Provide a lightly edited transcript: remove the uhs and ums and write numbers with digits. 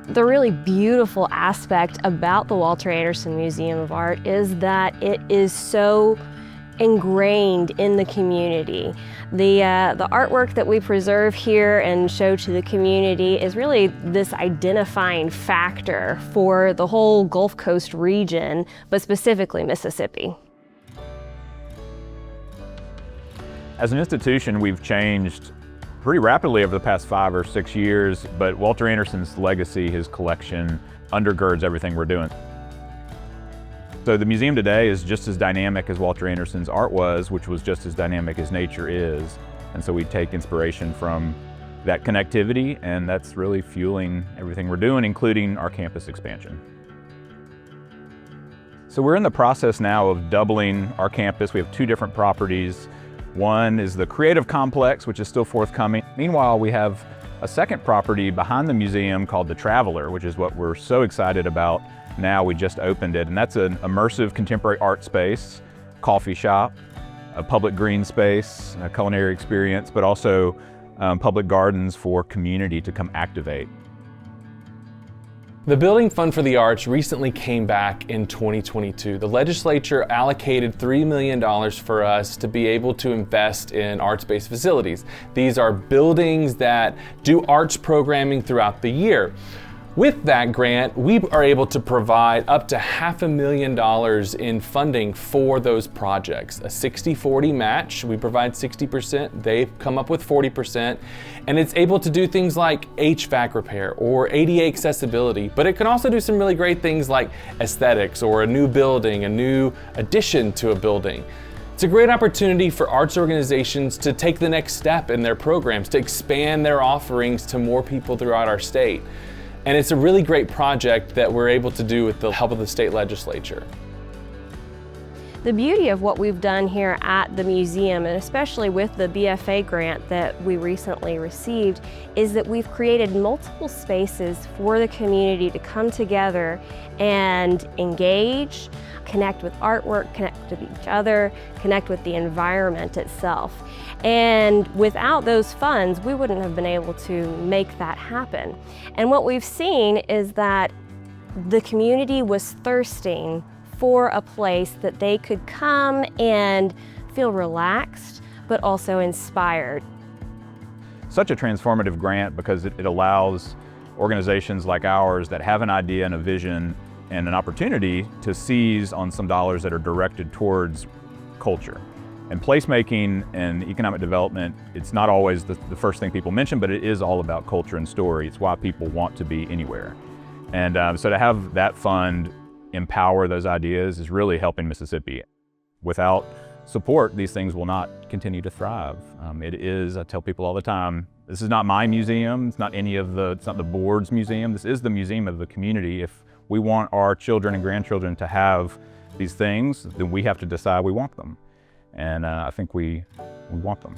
The really beautiful aspect about the Walter Anderson Museum of Art is that it is so ingrained in the community. The artwork that we preserve here and show to the community is really this identifying factor for the whole Gulf Coast region, but specifically Mississippi. As an institution, we've changed pretty rapidly over the past 5 or 6 years, but Walter Anderson's legacy, his collection, undergirds everything we're doing. So the museum today is just as dynamic as Walter Anderson's art was, which was just as dynamic as nature is. And so we take inspiration from that connectivity, and that's really fueling everything we're doing, including our campus expansion. So we're in the process now of doubling our campus. We have 2 different properties. One is the Creative Complex, which is still forthcoming. Meanwhile, we have a second property behind the museum called the Traveler, which is what we're so excited about now. We just opened it, and that's an immersive contemporary art space, coffee shop, a public green space, a culinary experience, but also public gardens for community to come activate. The Building Fund for the Arts recently came back in 2022. The legislature allocated $3 million for us to be able to invest in arts-based facilities. These are buildings that do arts programming throughout the year. With that grant, we are able to provide up to $500,000 in funding for those projects. A 60-40 match, we provide 60%, they come up with 40%, and it's able to do things like HVAC repair or ADA accessibility, but it can also do some really great things like aesthetics or a new building, a new addition to a building. It's a great opportunity for arts organizations to take the next step in their programs, to expand their offerings to more people throughout our state. And it's a really great project that we're able to do with the help of the state legislature. The beauty of what we've done here at the museum, and especially with the BFA grant that we recently received, is that we've created multiple spaces for the community to come together and engage, connect with artwork, connect with each other, connect with the environment itself. And without those funds, we wouldn't have been able to make that happen. And what we've seen is that the community was thirsting for a place that they could come and feel relaxed, but also inspired. Such a transformative grant because it allows organizations like ours that have an idea and a vision and an opportunity to seize on some dollars that are directed towards culture. And placemaking and economic development, it's not always the first thing people mention, but it is all about culture and story. It's why people want to be anywhere. And so to have that fund empower those ideas is really helping Mississippi. Without support, these things will not continue to thrive. It is, I tell people all the time, this is not my museum, it's not it's not the board's museum, this is the museum of the community. If we want our children and grandchildren to have these things, then we have to decide we want them. And I think we want them.